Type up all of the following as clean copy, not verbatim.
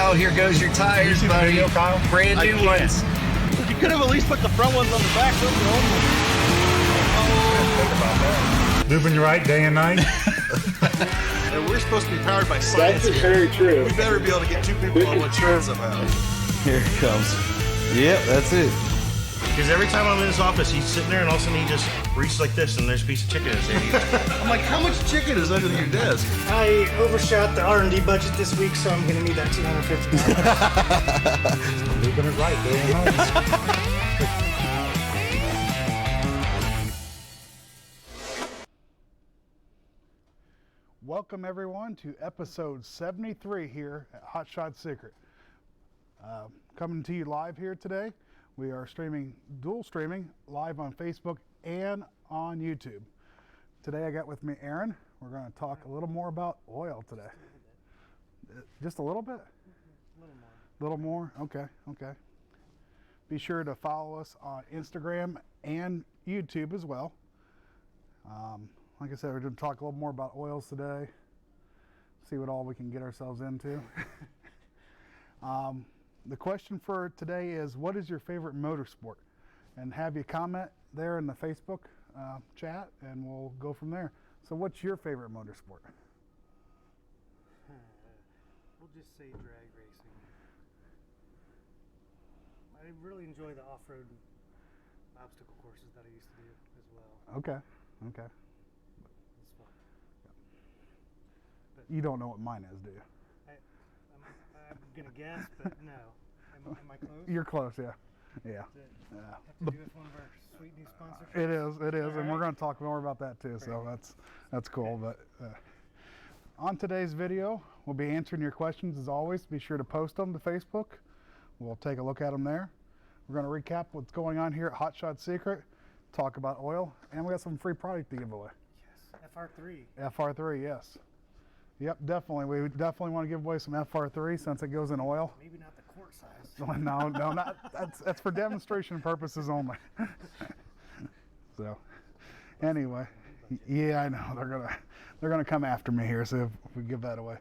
Kyle, here goes your tires, buddy. Video, Kyle? Brand new ones. You could have at least put the front ones on the back. Moving right day and night. And we're supposed to be powered by science. That's very true. We better be able to get two people on one train somehow. Here it comes. Yep, that's it. Because every time I'm in his office, he's sitting there and all of a sudden he just reaches like this and there's a piece of chicken in his hand. I'm like, how much chicken is under your desk? I overshot the R&D budget this week, so I'm going to need that $250. Moving it right day and night. Welcome everyone to episode 73 here at Hot Shot Secret. Coming to you live here today. We are dual streaming live on Facebook and on YouTube. Today I got with me Aaron. We're going to talk a little more about oil today. Just a little bit? A little more. Little more? Okay. Be sure to follow us on Instagram and YouTube as well. Like I said, we're going to talk a little more about oils today. See what all we can get ourselves into. The question for today is, what is your favorite motorsport? And have you comment there in the Facebook chat, and we'll go from there. So what's your favorite motorsport? We'll just say drag racing. I really enjoy the off-road obstacle courses that I used to do as well. Okay. It's fun. But You don't know what mine is, do you? I'm going to guess, but no. Am I close? You're close, yeah. Does it have to do with one of our sweet new sponsors? It is, All and right. we're going to talk more about that too. So that's cool. But on today's video, we'll be answering your questions as always. Be sure to post them to Facebook. We'll take a look at them there. We're going to recap what's going on here at Hot Shot Secret, talk about oil, and we got some free product to give away. Yes. FR3. FR3, yes. Yep, definitely. We definitely want to give away some FR3 since it goes in oil. Maybe not the quart size. No, not. That's for demonstration purposes only. So, anyway, yeah, I know they're gonna come after me here. So if we give that away.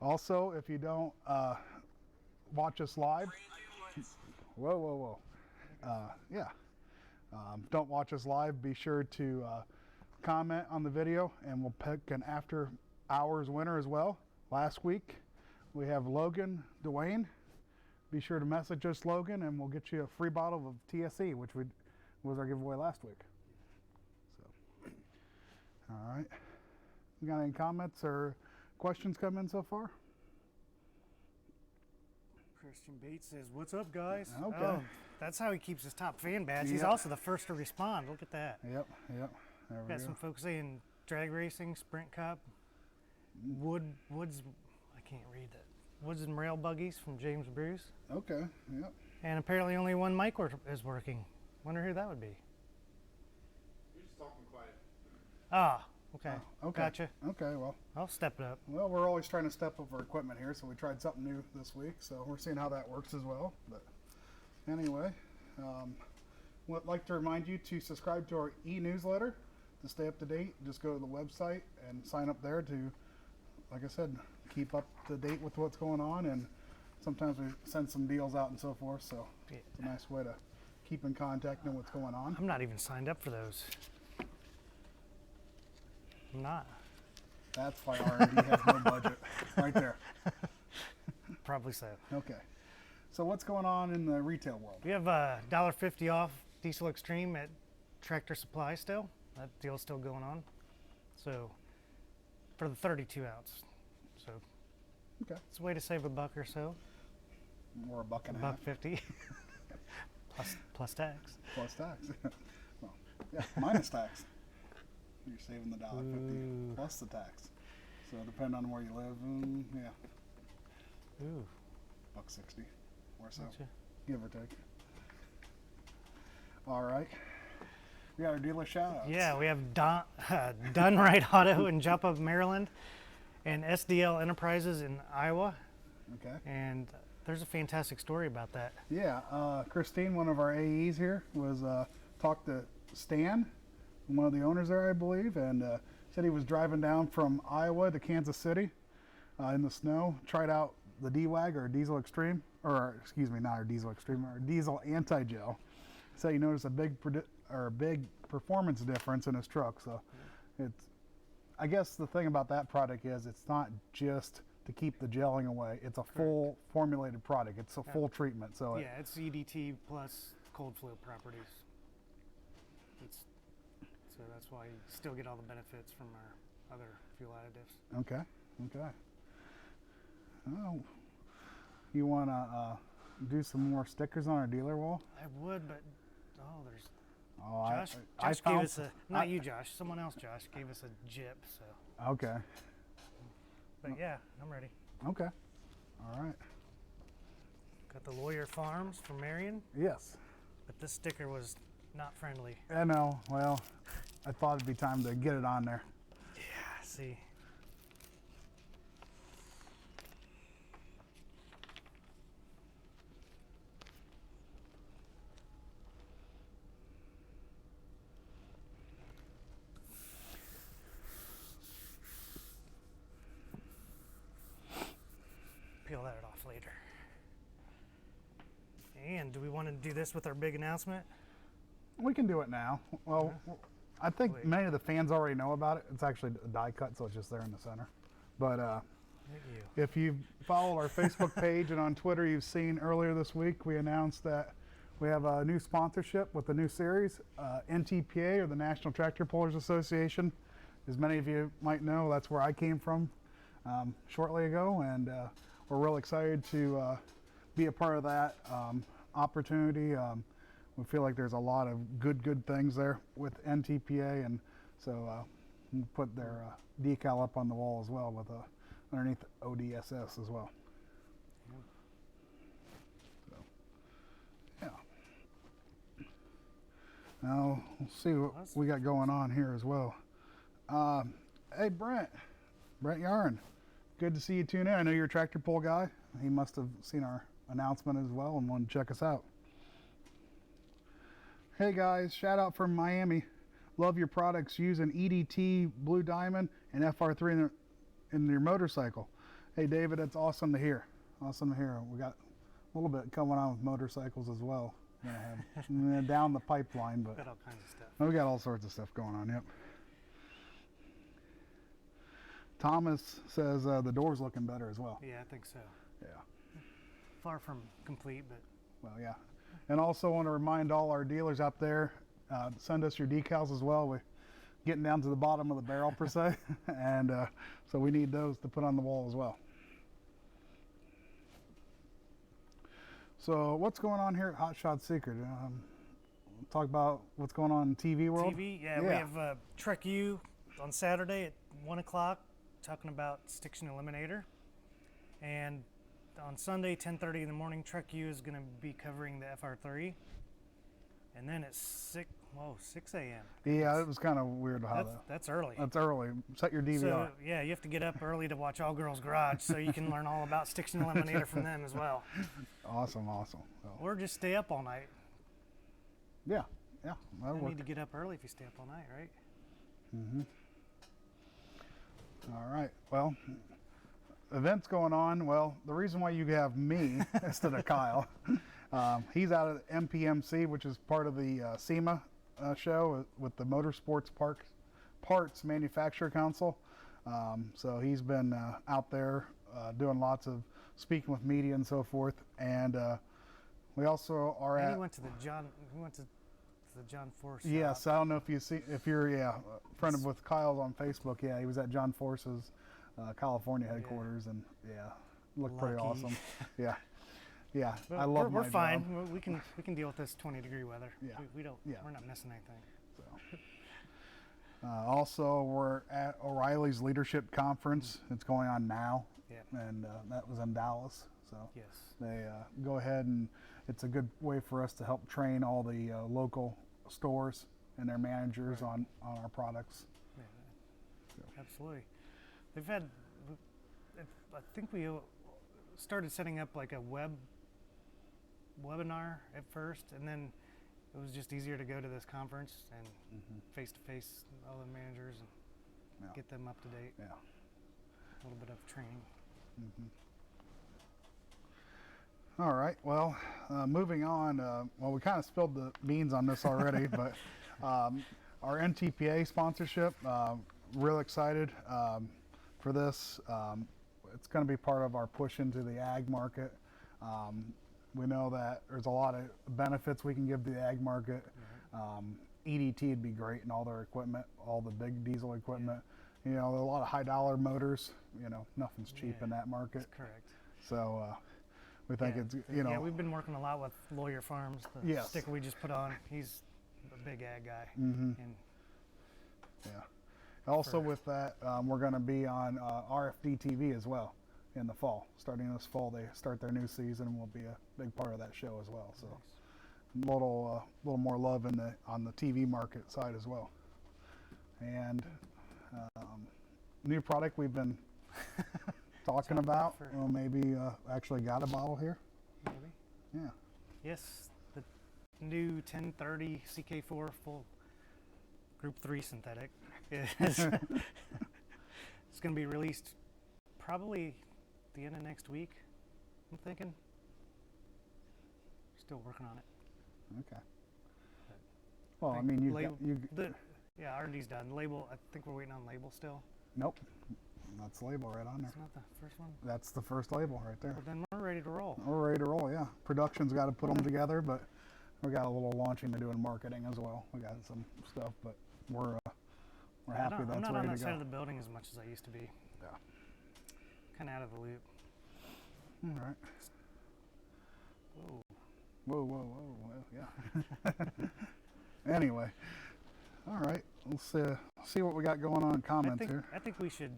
Also, if you don't watch us live, whoa, don't watch us live. Be sure to comment on the video, and we'll pick an after hours winner as well. Last week we have Logan Duane. Be sure to message us, Logan, and we'll get you a free bottle of TSE, which was our giveaway last week. So, all right. You got any comments or questions come in so far? Christian Bates says, "What's up, guys?" Okay. Oh, that's how he keeps his top fan badge. He's Yep. also the first to respond. Look at that. Yep. There we Got go. some folks saying drag racing, sprint cup, woods. I can't read that. Woods and rail buggies from James Bruce. Okay. Yep. And apparently only one mic is working. Wonder who that would be. You're just talking quiet. Ah, okay. Okay. Gotcha. Okay. Well, I'll step it up. we're always trying to step up our equipment here, so we tried something new this week. So we're seeing how that works as well. But anyway, would like to remind you to subscribe to our e-newsletter to stay up to date. Just go to the website and sign up there to, like I said, keep up to date with what's going on. And sometimes we send some deals out and so forth. So it's a nice way to keep in contact and what's going on. I'm not even signed up for those. I'm not. That's why R&D has no budget, right there. Probably so. Okay. So what's going on in the retail world? We have $1.50 off Diesel Extreme at Tractor Supply still. That deal's still going on. So for the 32 ounce. So Okay. it's a way to save a buck or so. Or a buck and a half $1.50 plus tax. plus tax. Well, yeah, minus tax. You're saving the $1.50 Ooh. plus the tax. So depending on where you live, yeah, Ooh, $1.60 or so, gotcha. give or take. All right. We got our dealer shout outs. Yeah, we have Done Right Auto in Joppa, Maryland, and SDL Enterprises in Iowa. Okay. And there's a fantastic story about that. Yeah, Christine, one of our AEs here, was talked to Stan, one of the owners there, I believe, and said he was driving down from Iowa to Kansas City in the snow, tried out the D-Wag or Diesel Extreme, or excuse me, not our Diesel Extreme, our Diesel Anti-Gel. So you notice a big performance difference in his truck. So it's, I guess the thing about that product is it's not just to keep the gelling away. It's a full formulated product. It's a full treatment. So Yeah, it's EDT plus cold flow properties. So that's why you still get all the benefits from our other fuel additives. Okay. Oh, you want to do some more stickers on our dealer wall? I would, but there's Oh, Josh. I Josh gave found us a not you, Josh. Someone else, Josh, gave us a jip. So, Okay. but yeah, I'm ready. Okay. All right. Got the Lawyer Farms from Marion, Yes. but this sticker was not friendly. I know. Well, I thought it'd be time to get it on there. Yeah. See. Peel that off later. And do we want to do this with our big announcement? We can do it now. Well, I think Wait. many of the fans already know about it. It's actually a die cut, so it's just there in the center. But Thank you. if you've followed our Facebook page and on Twitter, you've seen earlier this week we announced that we have a new sponsorship with the new series, NTPA, or the National Tractor Pullers Association. As many of you might know, that's where I came from shortly ago, and we're real excited to be a part of that opportunity. We feel like there's a lot of good things there with NTPA, and so we put their decal up on the wall as well with underneath ODSS as well. So, yeah. Now we'll see what we got going on here as well. Hey, Brent Yarn, good to see you tune in. I know you're a tractor pull guy. He must have seen our announcement as well and wanted to check us out. Hey guys, shout out from Miami. Love your products using EDT, Blue Diamond, and FR3 in your motorcycle. Hey David, that's awesome to hear. Awesome to hear. We got a little bit coming on with motorcycles as well. Down the pipeline, but Got all kinds of stuff. we got all sorts of stuff going on. Yep. Thomas says the door's looking better as well. Yeah, I think so. Yeah. Far from complete, but Well, yeah. And also want to remind all our dealers out there, send us your decals as well. We're getting down to the bottom of the barrel per se, and so we need those to put on the wall as well. So what's going on here at Hot Shot Secret? Talk about what's going on in TV world. TV, yeah, we have Trek U on Saturday at 1 o'clock talking about Stiction Eliminator. And on Sunday, 10:30 in the morning, Trek U is going to be covering the FR3. And then at 6 a.m. Yeah, it was kind of weird how That's early. that's early. Set your DVR. So, yeah, you have to get up early to watch All Girls Garage so you can learn all about Stiction Eliminator from them as well. Awesome. So, Or just stay up all night. yeah, You that'll don't work. need to get up early if you stay up all night, right? All right. Well, events going on. Well, the reason why you have me instead of Kyle, he's out of MPMC, which is part of the SEMA show with the Motorsports Parts Manufacturer Council. So he's been out there doing lots of speaking with media and so forth. And we also are And at. he went to the John Force shop. Yes, I don't know if you're friend with Kyle's on Facebook. Yeah, he was at John Force's California headquarters, and looked pretty Lucky. awesome. Yeah, Well, I love we're my fine. job. We can deal with this 20-degree weather. Yeah. We don't. Yeah. We're not missing anything. So, also, we're at O'Reilly's Leadership Conference. It's going on now, Yeah. and that was in Dallas. So Yes. they go ahead, and it's a good way for us to help train all the local stores and their managers on our products. Yeah, absolutely. They've had. I think we started setting up like a webinar at first, and then it was just easier to go to this conference and face to face all the managers and Yeah. get them up to date. Yeah. A little bit of training. All right. Well, moving on. Well, we kind of spilled the beans on this already, but our NTPA sponsorship. Real excited for this. It's going to be part of our push into the ag market. We know that there's a lot of benefits we can give the ag market. EDT would be great in all their equipment, all the big diesel equipment. You know, a lot of high dollar motors. You know, nothing's cheap in that market. That's correct. So we think it's, you know. Yeah, we've been working a lot with Lawyer Farms. The Yes. sticker we just put on, he's a big ag guy. Mhm. And Yeah. Also with that, we're going to be on RFD TV as well in the fall. Starting this fall, they start their new season, and we'll be a big part of that show as well. So a little more love on the TV market side as well. And new product we've been talking about. Well, maybe actually got a bottle here. maybe. Yeah. Yes, the new 1030 CK4 full Group 3 synthetic is it's going to be released probably the end of next week, I'm thinking. Still working on it. Okay. Well, I mean, yeah, R&D's done. Label, I think we're waiting on label still. Nope. That's the label right on there. It's not the first one. That's the first label right there. Well, then we're ready to roll. We're ready to roll, yeah. Production's got to put them together, but we got a little launching to do in marketing as well. We got some stuff, but we're happy that's I'm not on ready that to side go. of the building as much as I used to be. Yeah. Kind of out of the loop. All right. Whoa. Whoa, whoa, whoa. Well, yeah. Anyway, all right. Let's see what we got going on in comments here. I think we should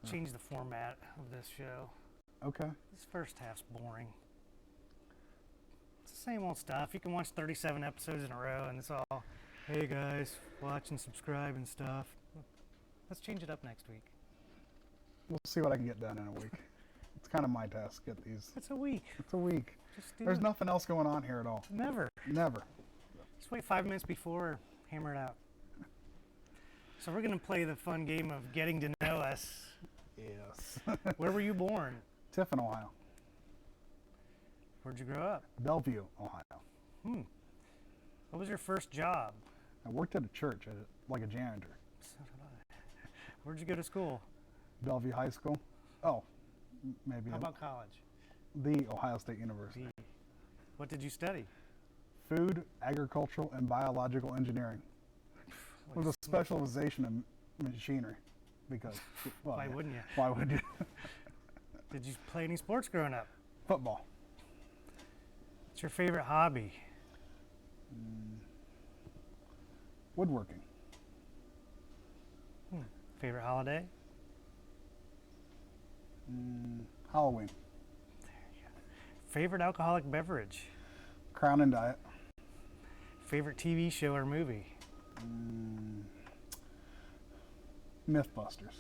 change the format of this show. Okay. This first half's boring. It's the same old stuff. You can watch 37 episodes in a row, and it's all, hey guys, watch and subscribe and stuff. Let's change it up next week. We'll see what I can get done in a week. It's kind of my task. Get these. It's a week. It's a week. Just do There's it. nothing else going on here at all. Never. Never. Just wait 5 minutes before, hammer it out. So we're going to play the fun game of getting to know us. Yes. Where were you born? Tiffin, Ohio. Where'd you grow up? Bellevue, Ohio. What was your first job? I worked at a church like a janitor. So did I. Where'd you go to school? Bellevue High School. Oh, maybe How about college? the Ohio State University. What did you study? Food, agricultural, and biological engineering with a specialization in machinery. Because well, Why wouldn't you? Why would you? Did you play any sports growing up? Football. What's your favorite hobby? Woodworking. Favorite holiday? Halloween. Favorite alcoholic beverage? Crown and Diet. Favorite TV show or movie? Mythbusters.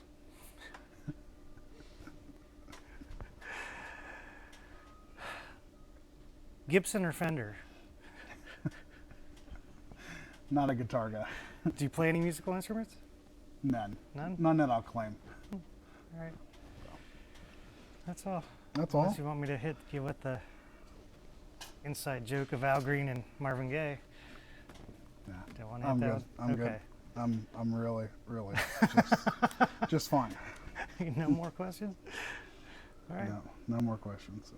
Gibson or Fender? Not a guitar guy. Do you play any musical instruments? None. None? None that I'll claim. All right. That's all. That's all. Unless you want me to hit you with the inside joke of Al Green and Marvin Gaye. Yeah. Don't want to hit I'm that good. one? I'm Okay. good. I'm really just fine. No more questions? All right. No more questions.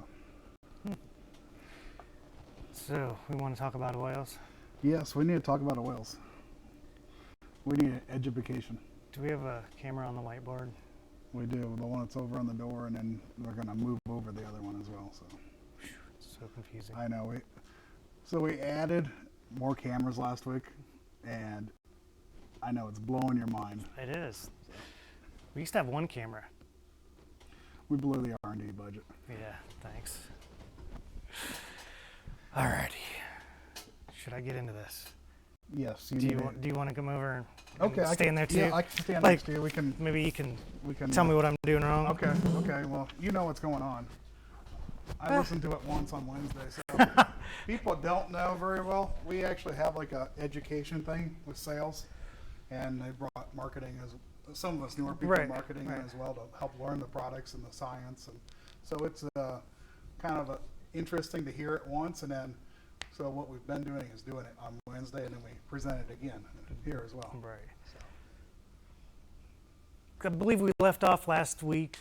So. So, we want to talk about oils. Yes, we need to talk about oils. We need education. Do we have a camera on the whiteboard? We do. The one that's over on the door, and then we're going to move over the other one as well. So It's so confusing. I know. We added more cameras last week, and I know it's blowing your mind. It is. We used to have one camera. We blew the R&D budget. Yeah, thanks. Alrighty. Should I get into this? Yes. Do you want to come over and Okay. stand there too? Yeah, I can stand Like, next to you. We can. Maybe you can We can tell me what I'm doing wrong. Okay. Okay. Well, you know what's going on. I listened to it once on Wednesday. So people don't know very well. We actually have like a education thing with sales, and they brought marketing as some of us newer people Right, marketing right. as well to help learn the products and the science, and so it's kind of interesting to hear it once, and then so what we've been doing is doing it on Wednesday, and then we present it again here as well. Right. I believe we left off last week.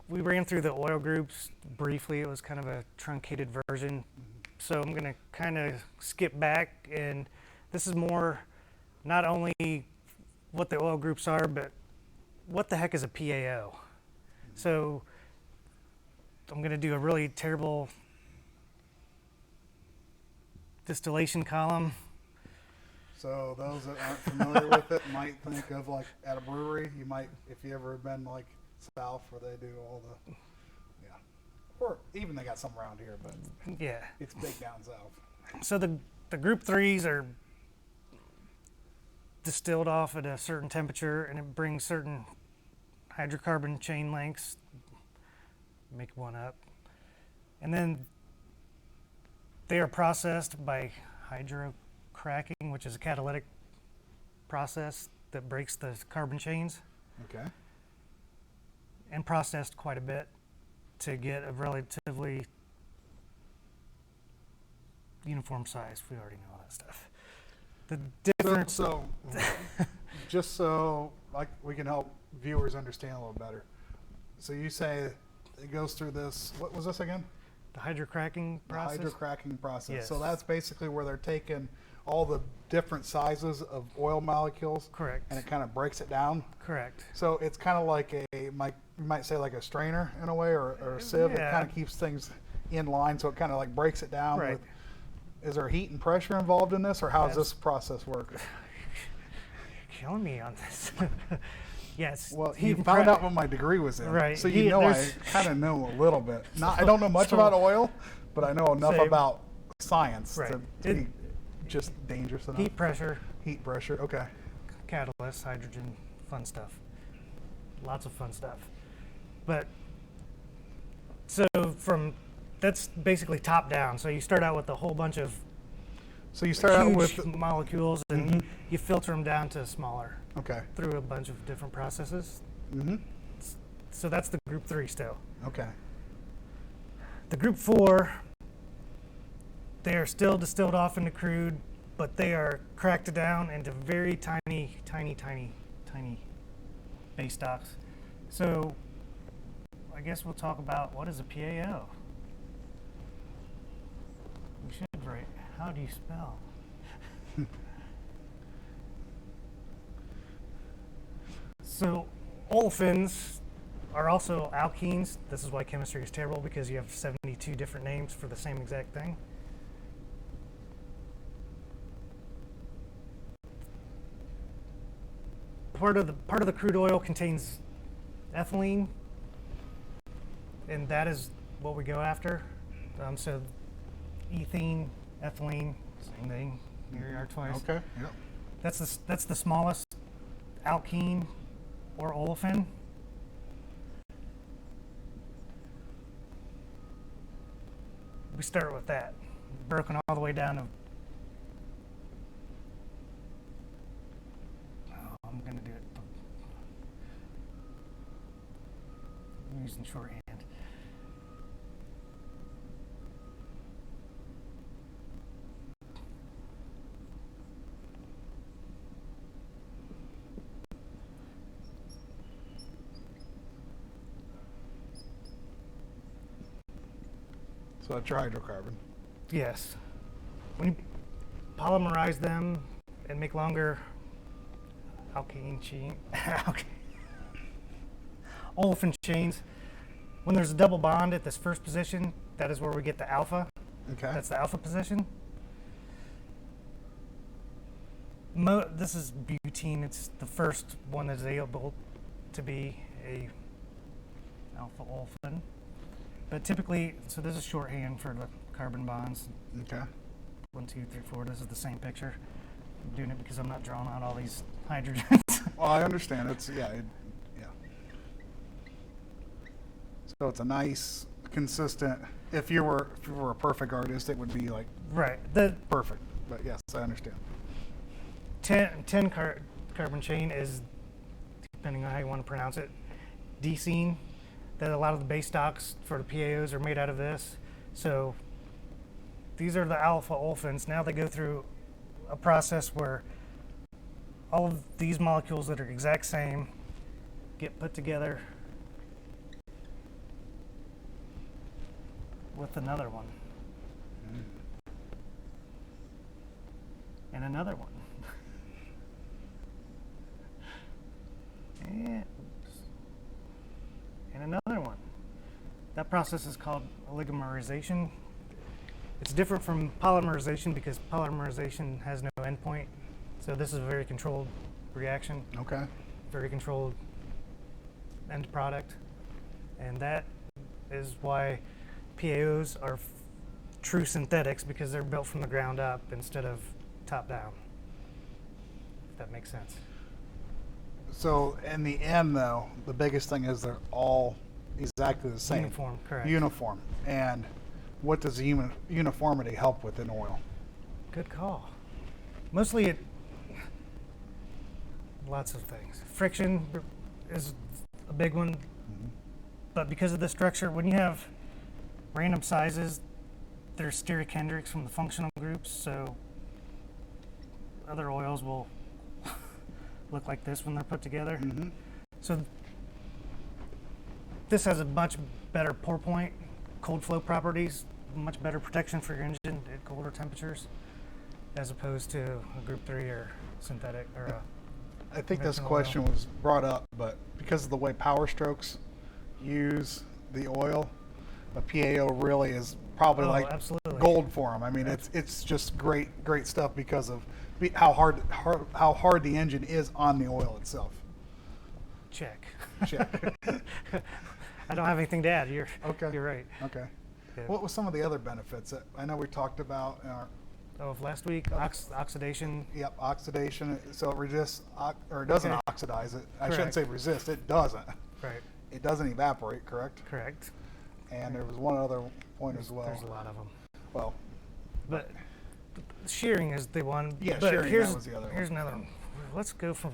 We ran through the oil groups briefly. It was kind of a truncated version. So I'm going to kind of skip back, and this is more not only what the oil groups are, but what the heck is a PAO? So I'm going to do a really terrible distillation column. So those that aren't familiar with it might think of like at a brewery. You might, if you ever been like south where they do all the, yeah, or even they got some around here, but Yeah. it's big down south. So the group threes are distilled off at a certain temperature, and it brings certain hydrocarbon chain lengths. Make one up. And then they are processed by hydrocracking, which is a catalytic process that breaks the carbon chains, Okay. and processed quite a bit to get a relatively uniform size. We already know all that stuff. The difference. So just so like we can help viewers understand a little better. So you say it goes through this. What was this again? The hydrocracking process. The hydrocracking process. Yes. So that's basically where they're taking all the different sizes of oil molecules. Correct. And it kind of breaks it down. Correct. So it's kind of like you might say like a strainer in a way, or a sieve. It Yeah. kind of keeps things in line, so it kind of like breaks it down. Right. Is there heat and pressure involved in this, or how does That's- this process work? You're killing me on this. Yes. Well, heat you and found pre- out what my degree was in, Right. so He- I there's- kind of know a little bit. I don't know much about oil, but I know enough Same. about science Right. to be just dangerous enough. Heat pressure, Heat pressure. Okay. catalyst, hydrogen, fun stuff. Lots of fun stuff. But so that's basically top down. So you start out with a whole bunch of So you start out huge with molecules, and you filter them down to smaller okay. through a bunch of different processes. Mm-hmm. So that's the group 3 still. Okay. The group 4, they are still distilled off into crude, but they are cracked down into very tiny base stocks. So I guess we'll talk about what is a PAO. We should write, how do you spell? So olefins are also alkenes. This is why chemistry is terrible, because you have 72 different names for the same exact thing. Part of the crude oil contains ethylene, and that is what we go after. So ethene, ethylene, same thing. Here you are twice. Okay. Yep. That's the smallest alkene or olefin. We start with that, broken all the way down to. Oh, I'm gonna do it. I'm using shorthand. So that's your hydrocarbon. Yes. When you polymerize them and make longer alkene chain, olefin chains, when there's a double bond at this first position, that is where we get the alpha. Okay. That's the alpha position. This is butene. It's the first one that is able to be a alpha olefin. But typically, so this is shorthand for the carbon bonds. Okay. 1, 2, 3, 4. This is the same picture. I'm doing it because I'm not drawing out all these hydrogens. Well, I understand. It's yeah. So it's a nice, consistent. If you were a perfect artist, it would be like Right. The perfect. But yes, I understand. 10 carbon chain is, depending on how you want to pronounce it, decene. That a lot of the base stocks for the PAOs are made out of this. So these are the alpha olefins. Now they go through a process where all of these molecules that are exact same get put together with another one. And another one. And another one. That process is called oligomerization. It's different from polymerization because polymerization has no endpoint. So this is a very controlled reaction. Okay. Very controlled end product. And that is why PAOs are true synthetics, because they're built from the ground up instead of top down. If that makes sense. So in the end, though, the biggest thing is they're all exactly the same. Uniform, correct. Uniform. And what does the uniformity help with in oil? Good call. Mostly it, lots of things. Friction is a big one, but because of the structure, when you have random sizes, there's stereochondrics from the functional groups, so other oils will look like this when they're put together. So this has a much better pour point, cold flow properties, much better protection for your engine at colder temperatures, as opposed to a Group 3 or synthetic or a I think this conventional question oil. was brought up, but because of the way Power Strokes use the oil, a PAO really is probably Oh, like absolutely. gold for them. I mean, it's just great stuff because of how hard the engine is on the oil itself. Check. Check. I don't have anything to add. You're Okay. You're right. Okay. Yeah. What was some of the other benefits that I know we talked about in our Of last week, oxidation. oxidation? So it resists or it doesn't Okay. oxidize it. I shouldn't Correct. say resist. It doesn't. Right. It doesn't evaporate. Correct. Correct. And there was one other point as well. There's a lot of them. Well, But shearing is the one. Yeah, but shearing, that here's, was the other one. Here's another one. Let's go from.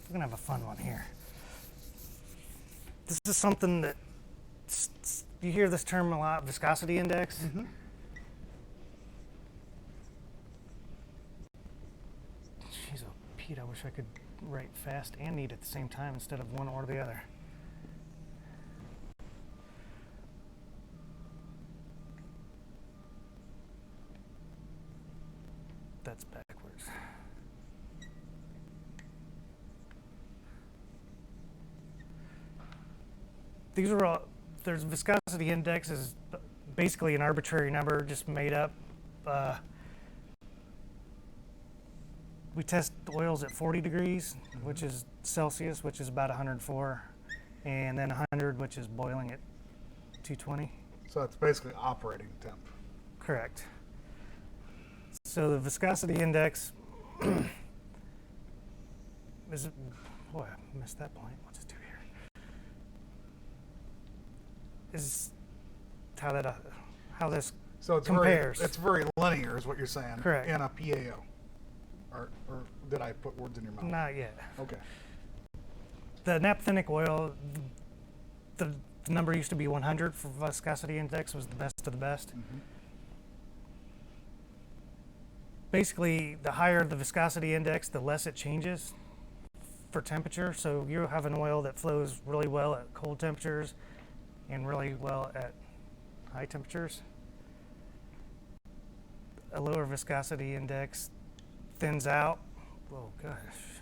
We're gonna have a fun one here. This is something that you hear this term a lot, viscosity index. Jeez, oh Pete, I wish I could write fast and neat at the same time instead of one or the other. That's backwards. These are all, there's viscosity index is basically an arbitrary number just made up. We test oils at 40 degrees, which is Celsius, which is about 104, and then 100, which is boiling at 220. so it's basically operating temp. Correct. So the viscosity index is, boy, I missed that point. What's it do here? Is how this So it's compares. it's very linear, is what you're saying. Correct. In a PAO, or did I put words in your mouth? Not yet. Okay. The naphthenic oil, the number used to be 100 for viscosity index, was the best of the best. Basically, the higher the viscosity index, the less it changes for temperature. So you have an oil that flows really well at cold temperatures and really well at high temperatures. A lower viscosity index thins out. Oh gosh.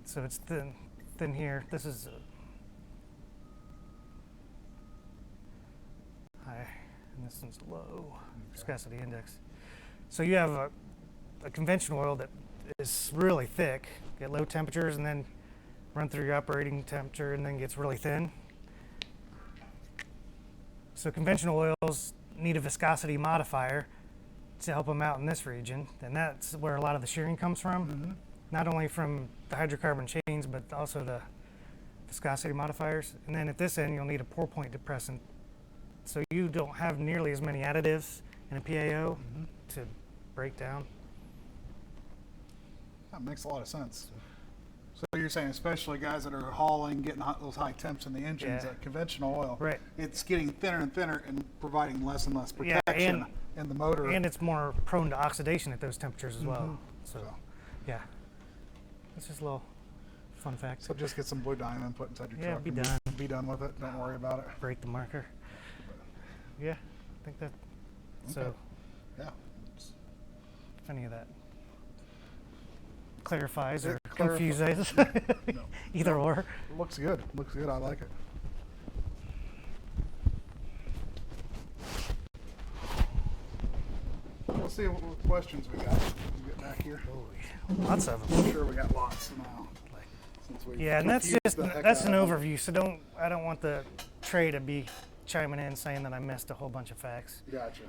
So it's thin here. This is high, and this one's low viscosity index. So you have a conventional oil that is really thick at low temperatures, and then run through your operating temperature, and then gets really thin. So conventional oils need a viscosity modifier to help them out in this region, and that's where a lot of the shearing comes from. Not only from the hydrocarbon chains, but also the viscosity modifiers. And then at this end, you'll need a pour point depressant. So you don't have nearly as many additives in a PAO to break down. That makes a lot of sense. So you're saying, especially guys that are hauling, getting those high temps in the engines, Yeah. Conventional oil, Right. it's getting thinner and thinner and providing less and less Yeah, protection in the motor. And it's more prone to oxidation at those temperatures as well. So, yeah. That's just a little fun fact. So just get some blue diamond, put inside your Yeah, truck. be and done. Be done with it. Don't worry about it. Break the marker. Yeah, I think that. So, Yeah. if any of that clarifies or It clarifies. confuses, No. either or. Looks good. Looks good. I like it. We'll see what questions we got. We get back here. Lots of them. I'm sure we got lots now. Since we Yeah, and that's confused just the heck that's an out of them. overview. So I don't want the Trey to be chiming in saying that I missed a whole bunch of facts. Gotcha.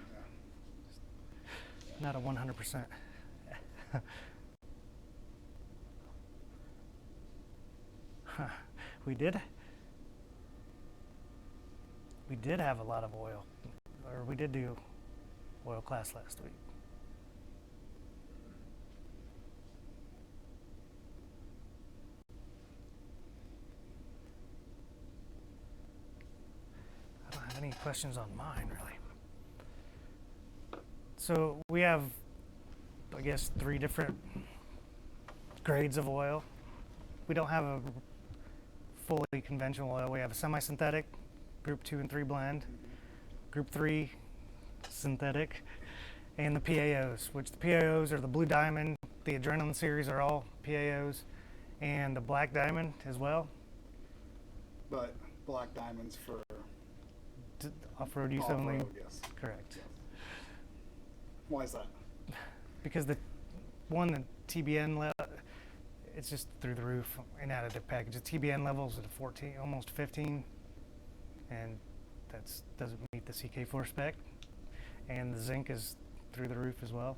Not a 100%. Huh. We did have a lot of oil, or we did do oil class last week. I don't have any questions on mine, really. So we have, I guess, 3 different grades of oil. We don't have a fully conventional oil. We have a semi-synthetic, group 2 and 3 blend, group 3 synthetic, and the PAOs, which the PAOs are the Blue Diamond, the Adrenaline series are all PAOs, and the Black Diamond as well. But black diamonds for Off-road use only. off-road, yes. Correct. Why is that? Because the TBN it's just through the roof in additive package. The TBN levels at 14, almost 15, and that doesn't meet the CK4 spec. And the zinc is through the roof as well.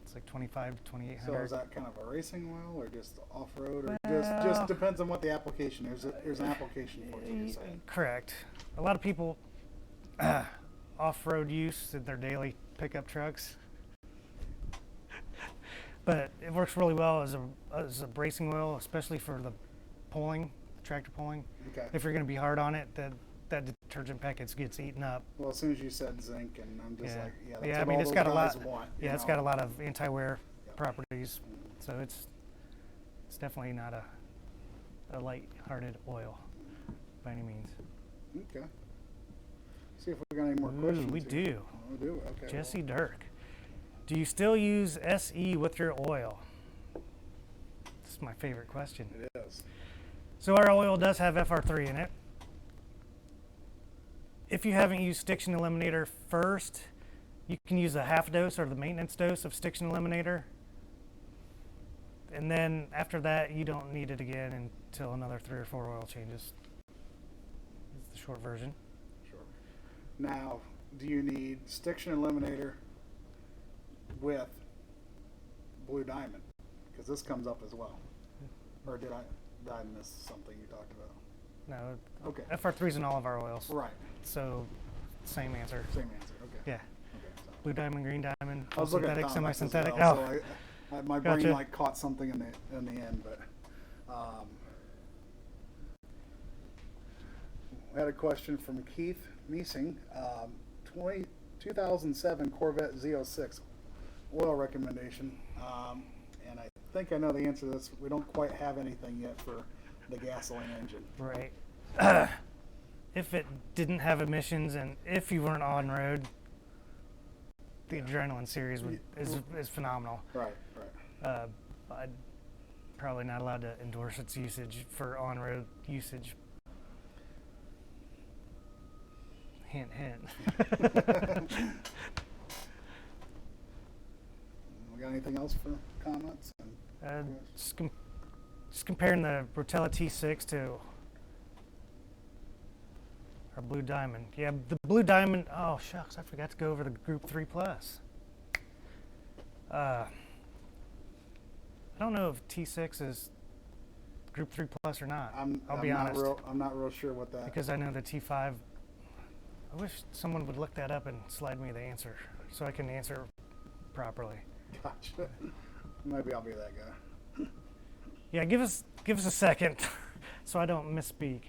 It's like 25 to 2800. So is that kind of a racing oil or just off-road, or just depends on what the application is? There's an application for it, you're saying. Correct. A lot of people off-road use in their daily pickup trucks. But it works really well as a bracing oil, especially for the pulling, tractor pulling. Okay. If you're going to be hard on it, that detergent package gets eaten up. Well, as soon as you said zinc, and I'm just like, yeah, that's Yeah, I what mean, all it's those got a guys lot. want. Yeah, it's got a lot of anti-wear properties, so it's definitely not a light-hearted oil by any means. Okay. See if we got any more questions. We here. do. Oh, we do. Okay. Jesse Dirk, do you still use SE with your oil? This is my favorite question. It is. So our oil does have FR3 in it. If you haven't used Stiction Eliminator first, you can use a half dose or the maintenance dose of Stiction Eliminator. And then after that, you don't need it again until another 3 or 4 oil changes. It's the short version. Sure. Now, do you need Stiction Eliminator with Blue Diamond? Because this comes up as well. Or did I miss something you talked about? No, Okay. FR3 is in all of our oils. Right. So, same answer. Same answer. Okay. Yeah. Okay. So. Blue diamond, green diamond, I was looking at synthetic, comments as semi-synthetic. well, Oh, so my Gotcha. brain like caught something in the end, but I had a question from Keith Meesing, 2007 Corvette Z06 oil recommendation, and I think I know the answer to this. We don't quite have anything yet for the gasoline engine. right. If it didn't have emissions and if you weren't on road, the Adrenaline series is phenomenal. Right. I'm probably not allowed to endorse its usage for on-road usage. Hint, hint. We got anything else for comments? Just comparing the Rotella T6 to our Blue Diamond. Yeah, the Blue Diamond. Oh shucks, I forgot to go over the Group 3 Plus. I don't know if T6 is Group 3 Plus or not. I'll be honest. I'm not real sure what that. Because I know the T5. I wish someone would look that up and slide me the answer so I can answer properly. Gotcha. Maybe I'll be that guy. Yeah, give us a second, so I don't misspeak.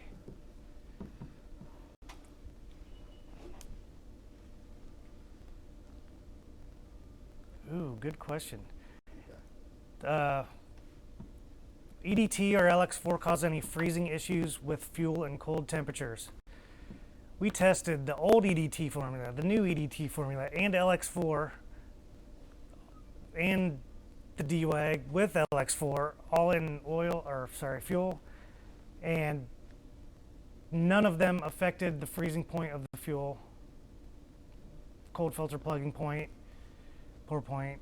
Ooh, good question. EDT or LX4 cause any freezing issues with fuel and cold temperatures? We tested the old EDT formula, the new EDT formula, and LX4, and the DWAG with LX4, all in fuel, and none of them affected the freezing point of the fuel, cold filter plugging point, pour point,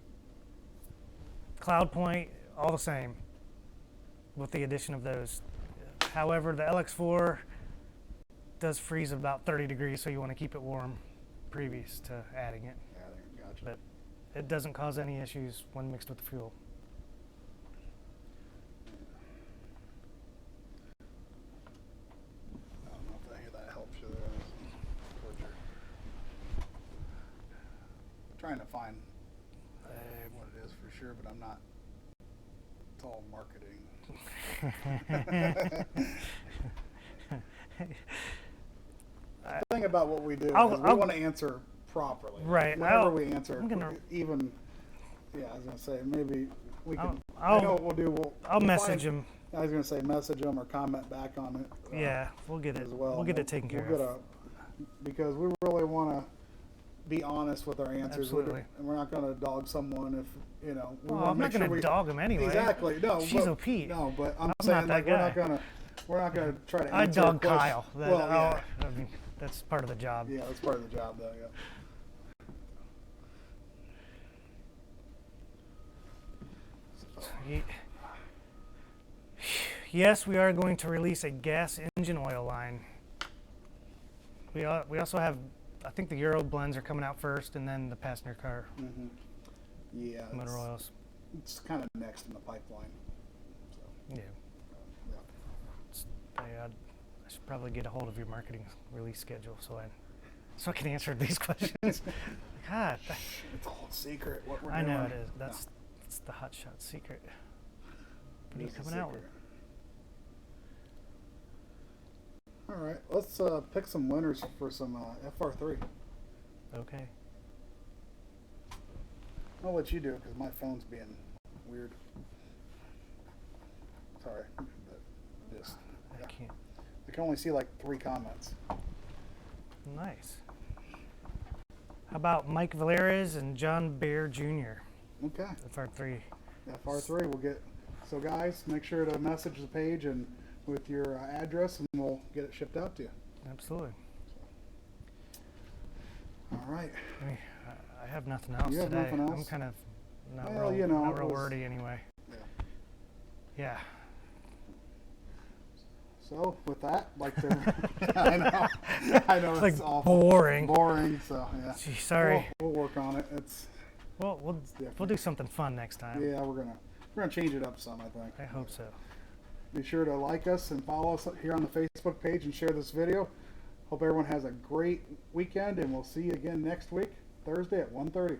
cloud point, all the same with the addition of those. However, the LX4 does freeze about 30 degrees, so you want to keep it warm previous to adding it. Gotcha. But it doesn't cause any issues when mixed with the fuel. I don't know if any of that helps you there. I'm trying to find what it is for sure, but I'm not. It's all marketing. The thing about what we do is we want to answer properly. Right. Whenever we answer, even, yeah, I was going to say, maybe we can, I know what we'll do. I'll message him. I was going to say message them or comment back on it. Yeah, we'll get it. As well. We'll get it taken care of. Because we really want to be honest with our answers. Absolutely. And we're not going to dog someone if, you know. Well, I'm not going to dog him anyway. Exactly. No. She's a Pete. No, but I'm not saying that like guy. we're not going to try to I answer dog a question. Kyle. Well, yeah. I mean, that's part of the job. Yeah, that's part of the job, though. Yeah. Yes, we are going to release a gas engine oil line. We also have, I think the Euro blends are coming out first, and then the passenger car Yeah. motor oils. It's kind of next in the pipeline. So, Yeah. I should probably get a hold of your marketing release schedule so I can answer these questions. God, it's all secret. What we're I know doing. it is. That's the hot shot secret. What are you It's a coming out with? secret. All right, let's pick some winners for some FR3. Okay. I'll let you do it because my phone's being weird. Sorry, but just I can't. I can only see like 3 comments. Nice. How about Mike Valeriz and John Bear Jr.? Okay, FR3. FR3. We'll get. So guys, make sure to message the page and with your address, and we'll get it shipped out to you. Absolutely. All right. I have nothing else You have today. nothing else? I'm kind of not Well, real, you know, not it real was- wordy anyway. Yeah. Yeah. So with that, like to, I know It's it's like awful. boring. Boring. So yeah. Gee, sorry. We'll work on it. It's Well, we'll do something fun next time. yeah. We're gonna change it up some. I think. I hope so. Be sure to like us and follow us here on the Facebook page and share this video. Hope everyone has a great weekend, and we'll see you again next week, Thursday at 1:30.